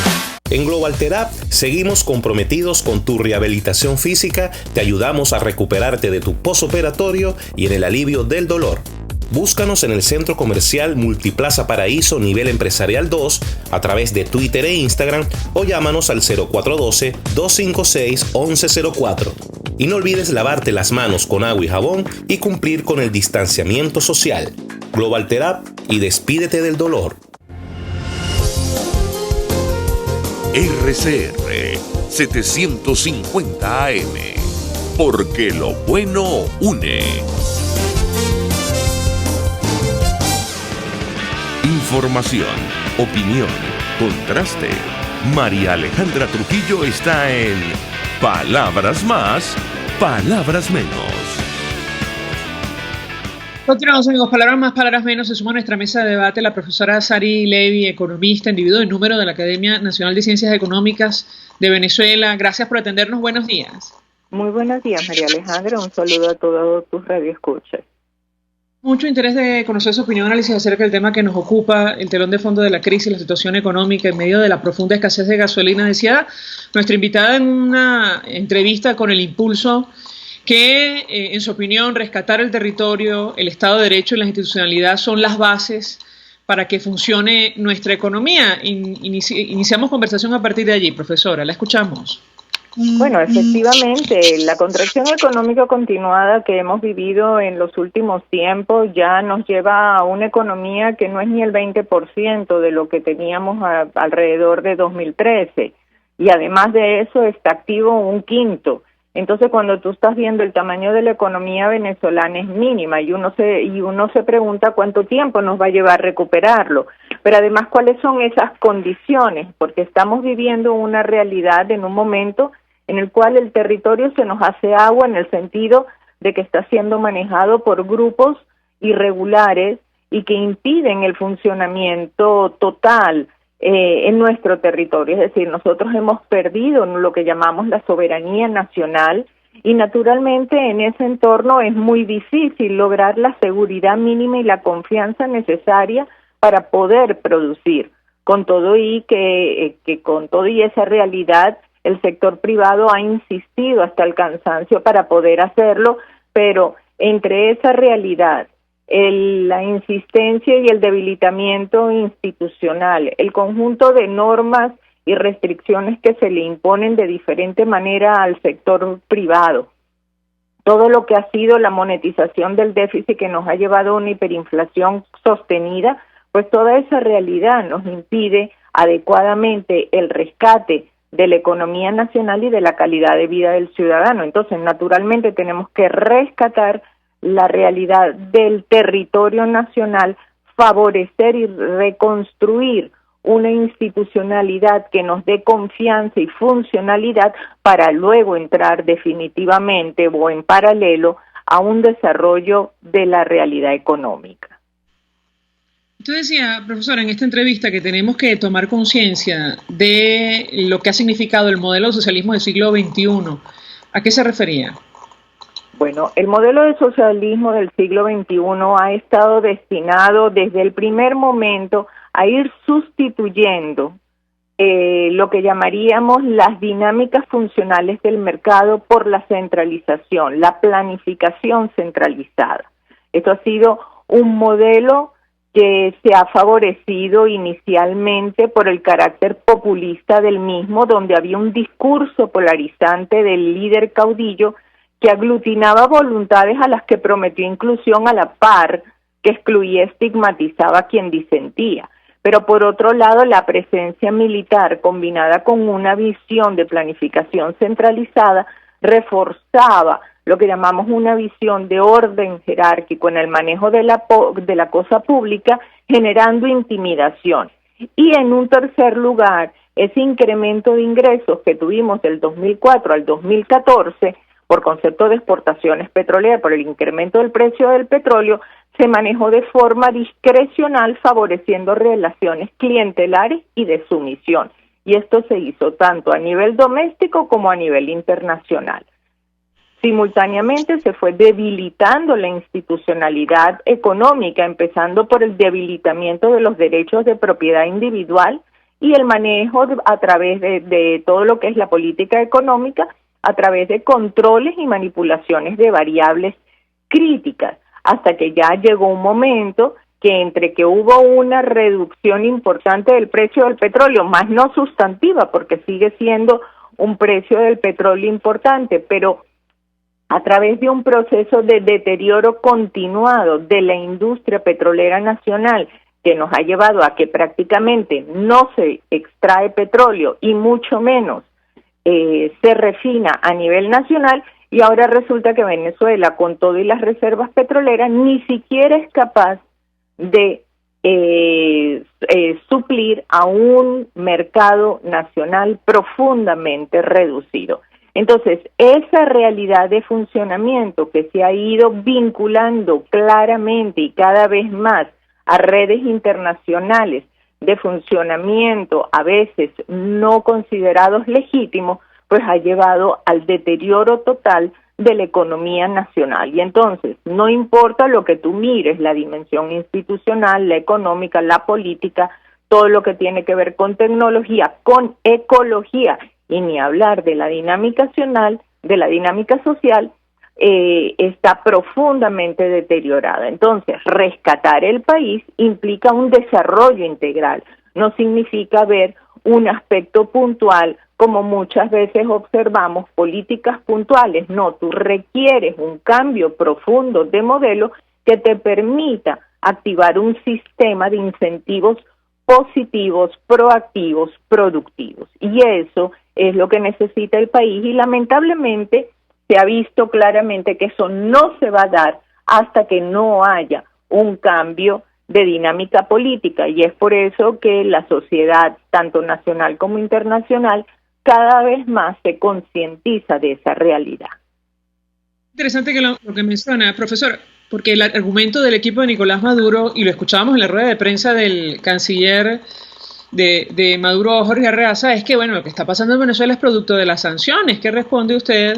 En Global Therap seguimos comprometidos con tu rehabilitación física, te ayudamos a recuperarte de tu posoperatorio y en el alivio del dolor. Búscanos en el Centro Comercial Multiplaza Paraíso Nivel Empresarial 2 a través de Twitter e Instagram o llámanos al 0412-256-1104. Y no olvides lavarte las manos con agua y jabón y cumplir con el distanciamiento social. Global Therap y despídete del dolor. RCR 750 AM, porque lo bueno une. Información, opinión, contraste. María Alejandra Trujillo está en Palabras Más, Palabras Menos. Continuamos, amigos. Palabras Más, Palabras Menos. Se suma a nuestra mesa de debate la profesora Sari Levy, economista, individuo de número de la Academia Nacional de Ciencias Económicas de Venezuela. Gracias por atendernos. Buenos días. Muy buenos días, María Alejandra. Un saludo a todos tus radioescuchas. Mucho interés de conocer su opinión, análisis acerca del tema que nos ocupa, el telón de fondo de la crisis, la situación económica en medio de la profunda escasez de gasolina. Decía nuestra invitada en una entrevista con El Impulso que, en su opinión, rescatar el territorio, el Estado de Derecho y la institucionalidad son las bases para que funcione nuestra economía. Iniciamos conversación a partir de allí, profesora. La escuchamos. Bueno, efectivamente, la contracción económica continuada que hemos vivido en los últimos tiempos ya nos lleva a una economía que no es ni el 20% de lo que teníamos alrededor de 2013. Y además de eso está activo un quinto. Entonces, cuando tú estás viendo el tamaño de la economía venezolana es mínima y uno se pregunta cuánto tiempo nos va a llevar recuperarlo. Pero además, ¿cuáles son esas condiciones? Porque estamos viviendo una realidad en un momento en el cual el territorio se nos hace agua en el sentido de que está siendo manejado por grupos irregulares y que impiden el funcionamiento total en nuestro territorio. Es decir, nosotros hemos perdido lo que llamamos la soberanía nacional y naturalmente en ese entorno es muy difícil lograr la seguridad mínima y la confianza necesaria para poder producir. Con todo y con todo y esa realidad, el sector privado ha insistido hasta el cansancio para poder hacerlo, pero entre esa realidad, la insistencia y el debilitamiento institucional, el conjunto de normas y restricciones que se le imponen de diferente manera al sector privado, todo lo que ha sido la monetización del déficit que nos ha llevado a una hiperinflación sostenida, pues toda esa realidad nos impide adecuadamente el rescate de la economía nacional y de la calidad de vida del ciudadano. Entonces, naturalmente tenemos que rescatar la realidad del territorio nacional, favorecer y reconstruir una institucionalidad que nos dé confianza y funcionalidad para luego entrar definitivamente o en paralelo a un desarrollo de la realidad económica. Usted decía, profesora, en esta entrevista que tenemos que tomar conciencia de lo que ha significado el modelo de socialismo del siglo XXI. ¿A qué se refería? Bueno, el modelo de socialismo del siglo XXI ha estado destinado desde el primer momento a ir sustituyendo lo que llamaríamos las dinámicas funcionales del mercado por la centralización, la planificación centralizada. Esto ha sido un modelo que se ha favorecido inicialmente por el carácter populista del mismo, donde había un discurso polarizante del líder caudillo que aglutinaba voluntades a las que prometió inclusión a la par, que excluía y estigmatizaba a quien disentía. Pero por otro lado, la presencia militar combinada con una visión de planificación centralizada reforzaba lo que llamamos una visión de orden jerárquico en el manejo de la cosa pública, generando intimidación. Y en un tercer lugar, ese incremento de ingresos que tuvimos del 2004 al 2014, por concepto de exportaciones petroleras, por el incremento del precio del petróleo, se manejó de forma discrecional, favoreciendo relaciones clientelares y de sumisión. Y esto se hizo tanto a nivel doméstico como a nivel internacional. Simultáneamente se fue debilitando la institucionalidad económica, empezando por el debilitamiento de los derechos de propiedad individual y el manejo a través de todo lo que es la política económica, a través de controles y manipulaciones de variables críticas, hasta que ya llegó un momento que entre que hubo una reducción importante del precio del petróleo, más no sustantiva, porque sigue siendo un precio del petróleo importante, pero a través de un proceso de deterioro continuado de la industria petrolera nacional, que nos ha llevado a que prácticamente no se extrae petróleo y mucho menos se refina a nivel nacional, y ahora resulta que Venezuela, con todo y las reservas petroleras, ni siquiera es capaz de suplir a un mercado nacional profundamente reducido. Entonces, esa realidad de funcionamiento que se ha ido vinculando claramente y cada vez más a redes internacionales de funcionamiento, a veces no considerados legítimos, pues ha llevado al deterioro total de la economía nacional. Y entonces, no importa lo que tú mires, la dimensión institucional, la económica, la política, todo lo que tiene que ver con tecnología, con ecología, y ni hablar de la dinámica nacional, de la dinámica social, está profundamente deteriorada. Entonces, rescatar el país implica un desarrollo integral, no significa ver un aspecto puntual, como muchas veces observamos, políticas puntuales. No, tú requieres un cambio profundo de modelo que te permita activar un sistema de incentivos positivos, proactivos, productivos. Y eso es lo que necesita el país, y lamentablemente se ha visto claramente que eso no se va a dar hasta que no haya un cambio de dinámica política, y es por eso que la sociedad, tanto nacional como internacional, cada vez más se concientiza de esa realidad. Interesante que lo que menciona, profesor, porque el argumento del equipo de Nicolás Maduro, y lo escuchábamos en la rueda de prensa del canciller de Maduro, Jorge Arreaza, es que bueno, lo que está pasando en Venezuela es producto de las sanciones. ¿Qué responde usted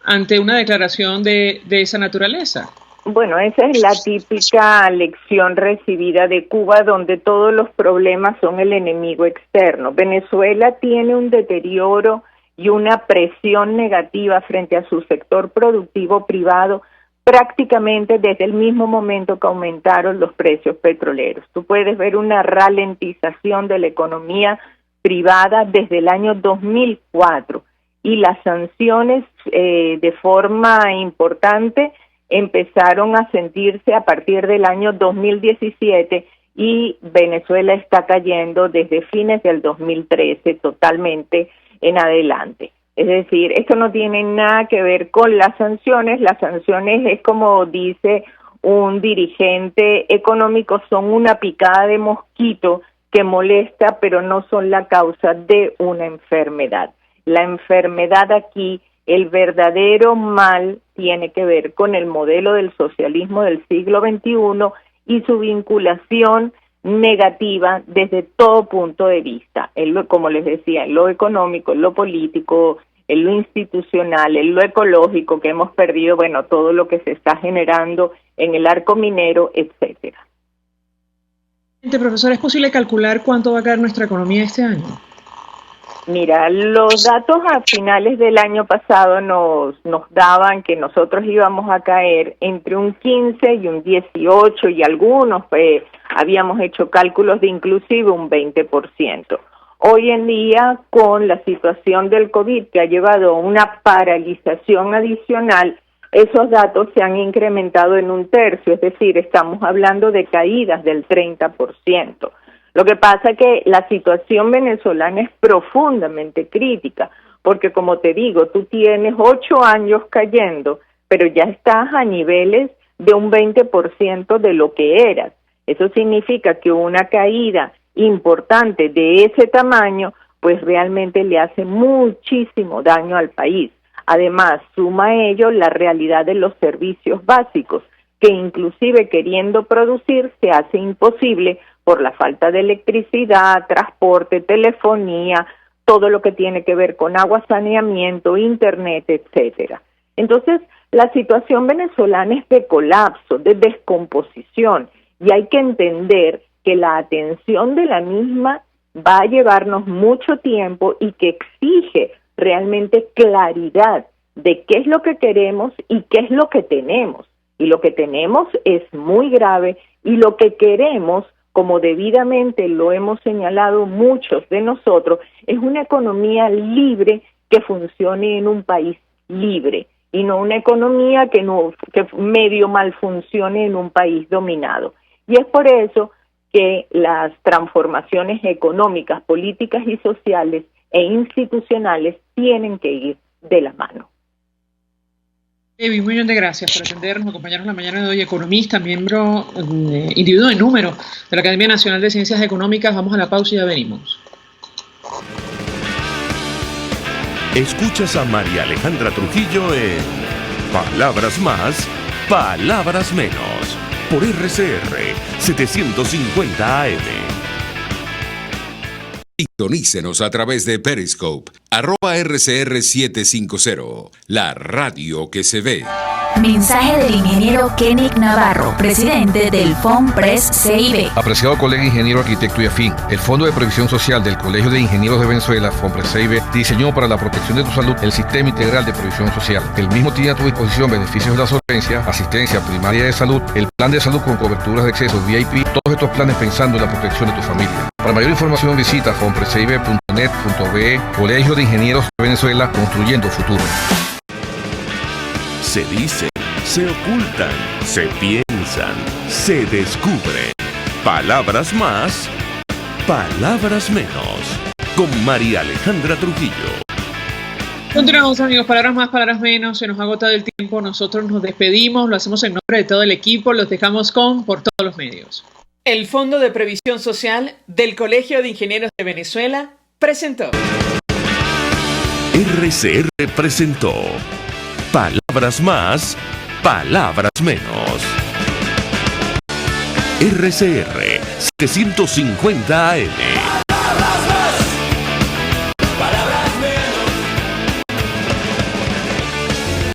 ante una declaración de esa naturaleza? Bueno, esa es la típica lección recibida de Cuba, donde todos los problemas son el enemigo externo. Venezuela tiene un deterioro y una presión negativa frente a su sector productivo privado prácticamente desde el mismo momento que aumentaron los precios petroleros. Tú puedes ver una ralentización de la economía privada desde el año 2004, y las sanciones de forma importante empezaron a sentirse a partir del año 2017, y Venezuela está cayendo desde fines del 2013 totalmente en adelante. Es decir, esto no tiene nada que ver con las sanciones es como dice un dirigente económico, son una picada de mosquito que molesta, pero no son la causa de una enfermedad. La enfermedad aquí, el verdadero mal, tiene que ver con el modelo del socialismo del siglo XXI y su vinculación negativa desde todo punto de vista, como les decía, en lo económico, en lo político, en lo institucional, en lo ecológico, que hemos perdido, bueno, todo lo que se está generando en el arco minero, etcétera. Profesor, ¿es posible calcular cuánto va a caer nuestra economía este año? Mira, los datos a finales del año pasado nos daban que nosotros íbamos a caer entre un 15 y un 18 y algunos habíamos hecho cálculos de inclusive un 20%. Hoy en día, con la situación del COVID que ha llevado a una paralización adicional, esos datos se han incrementado en un tercio, es decir, estamos hablando de caídas del 30%. Lo que pasa es que la situación venezolana es profundamente crítica, porque como te digo, tú tienes 8 años cayendo, pero ya estás a niveles de un 20% de lo que eras. Eso significa que una caída importante de ese tamaño, pues realmente le hace muchísimo daño al país. Además, suma a ello la realidad de los servicios básicos, que inclusive queriendo producir se hace imposible por la falta de electricidad, transporte, telefonía, todo lo que tiene que ver con agua, saneamiento, internet, etcétera. Entonces, la situación venezolana es de colapso, de descomposición, y hay que entender que la atención de la misma va a llevarnos mucho tiempo y que exige realmente claridad de qué es lo que queremos y qué es lo que tenemos. Y lo que tenemos es muy grave y lo que queremos, como debidamente lo hemos señalado muchos de nosotros, es una economía libre que funcione en un país libre y no una economía que medio mal funcione en un país dominado. Y es por eso que las transformaciones económicas, políticas y sociales e institucionales tienen que ir de la mano. Un millón de gracias por atendernos, acompañarnos la mañana de hoy. Economista, miembro individuo de número de la Academia Nacional de Ciencias Económicas. Vamos a la pausa y ya venimos. Escuchas a María Alejandra Trujillo en Palabras Más, Palabras Menos, por RCR 750 AM. Sintonícenos a través de Periscope, @RCR750, la radio que se ve. Mensaje del ingeniero Kenick Navarro, presidente del FOMPRES CIB. Apreciado colega ingeniero, arquitecto y afín, el Fondo de Previsión Social del Colegio de Ingenieros de Venezuela, FOMPRES CIB, diseñó para la protección de tu salud el Sistema Integral de Previsión Social. El mismo tiene a tu disposición beneficios de la solvencia, asistencia primaria de salud, el plan de salud con coberturas de acceso VIP, todos estos planes pensando en la protección de tu familia. Para mayor información visita fomprescibe.net.be, Colegio de Ingenieros de Venezuela, construyendo futuro. Se dicen, se ocultan, se piensan, se descubren. Palabras más, palabras menos. Con María Alejandra Trujillo. Continuamos, amigos. Palabras más, palabras menos. Se nos ha agotado el tiempo. Nosotros nos despedimos. Lo hacemos en nombre de todo el equipo. Los dejamos por todos los medios. El Fondo de Previsión Social del Colegio de Ingenieros de Venezuela presentó. RCR presentó Palabras más, palabras menos. RCR 750 AM.